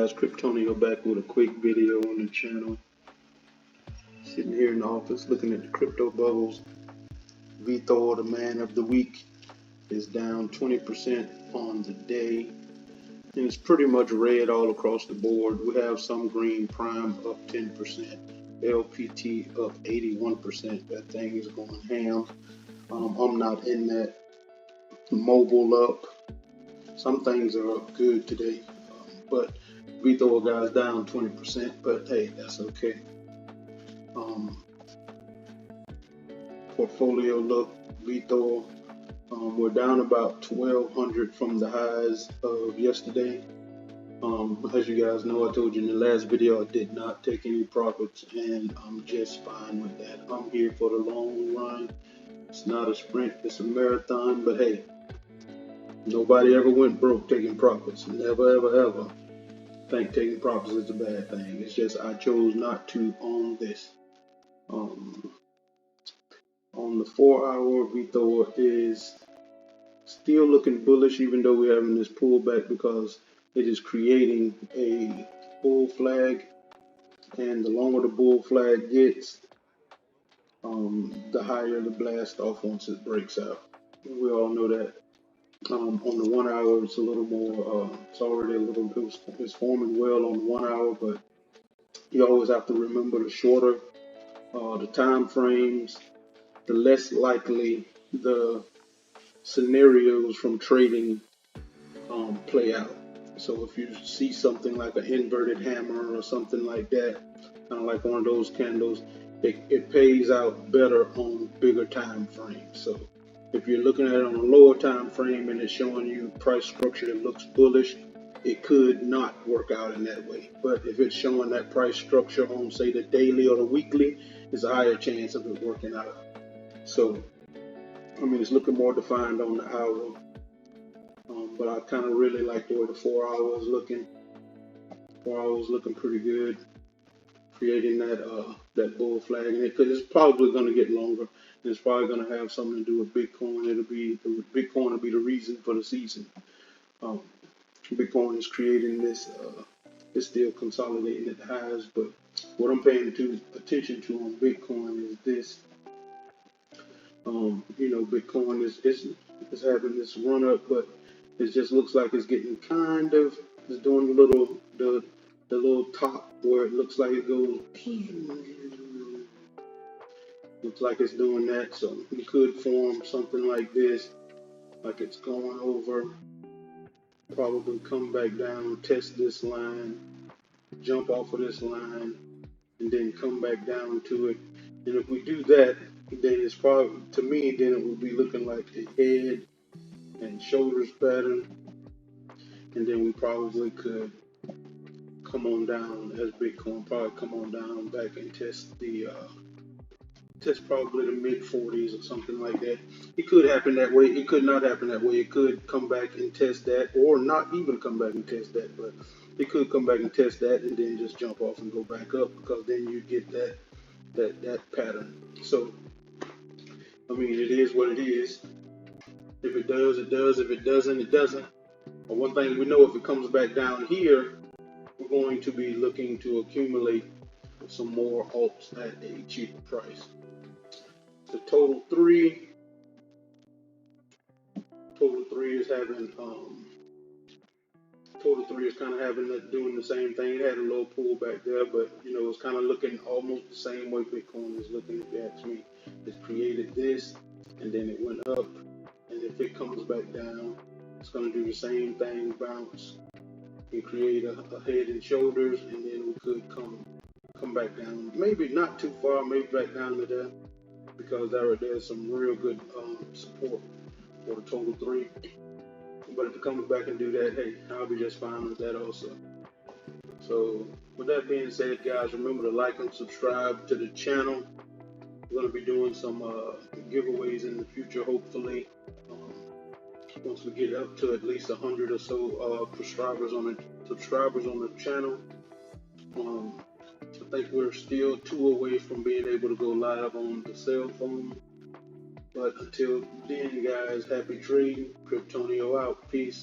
guys, Kryptonio back with a quick video on the channel. Sitting here in the office looking at the crypto bubbles. Vthor, the man of the week, is down 20% on the day. And it's pretty much red all across the board. We have some green. Prime up 10%. LPT up 81%. That thing is going ham. I'm not in that. Mobile up. Some things are up good today. But Vthor guys down 20%, but hey, that's okay. Portfolio look, Vthor, we're down about 1,200 from the highs of yesterday. As you guys know, I told you in the last video I did not take any profits, and I'm just fine with that. I'm here for the long run. It's not a sprint, it's a marathon, but hey, nobody ever went broke taking profits. Never, ever, ever think taking profits is a bad thing. It's just I chose not to on this. On the 4-hour, Vthor is still looking bullish, even though we're having this pullback, because it is creating a bull flag, and the longer the bull flag gets, the higher the blast off once it breaks out. We all know that. On the 1 hour, it's a little more, it's forming well on the 1 hour, but you always have to remember the shorter the time frames, the less likely the scenarios from trading play out. So if you see something like an inverted hammer or something like that, kind of like one of those candles, it pays out better on bigger time frames. So if you're looking at it on a lower time frame and it's showing you price structure that looks bullish, it could not work out in that way. But if it's showing that price structure on, say, the daily or the weekly, there's a higher chance of it working out. So, I mean, it's looking more defined on the hour. But I kind of really like the way the 4 hour is looking. 4 hours looking pretty good, creating that bull flag in it, because it's probably going to get longer. And it's probably going to have something to do with Bitcoin. Bitcoin will be the reason for the season. Bitcoin is creating this. It's still consolidating at the highs, but what I'm paying attention to on Bitcoin is this. Bitcoin is having this run up, but it just looks like it's getting it's doing the little top where it looks like it goes. Looks like it's doing that, so we could form something like this, like it's going over, probably come back down, test this line, jump off of this line, and then come back down to it. And if we do that, then it's probably, to me, then it would be looking like a head and shoulders pattern, and then we probably could come on down as Bitcoin, probably come on down back and test probably the mid 40s or something like that. It could happen that way. It could not happen that way. It could come back and test that, or not even come back and test that, but it could come back and test that and then just jump off and go back up, because then you get that pattern. So I mean, it is what it is. If it does, it does. If it doesn't, it doesn't. But one thing we know, if it comes back down here, we're going to be looking to accumulate some more alts at a cheaper price. The total three is having kind of doing the same thing. It had a low pullback there, but it's kind of looking almost the same way Bitcoin is looking, if you ask me. It's created this, and then it went up, and if it comes back down, it's going to do the same thing, bounce and create a head and shoulders, and then we could come back down, maybe not too far, maybe back down to there, because there's some real good support for the total three. But if it comes back and do that, hey, I'll be just fine with that also. So with that being said, guys, remember to like and subscribe to the channel. We're going to be doing some giveaways in the future, hopefully. Once we get up to at least 100 or so subscribers on the channel. I think we're still 2 away from being able to go live on the cell phone. But until then, guys, happy trading. Kryptonio out. Peace.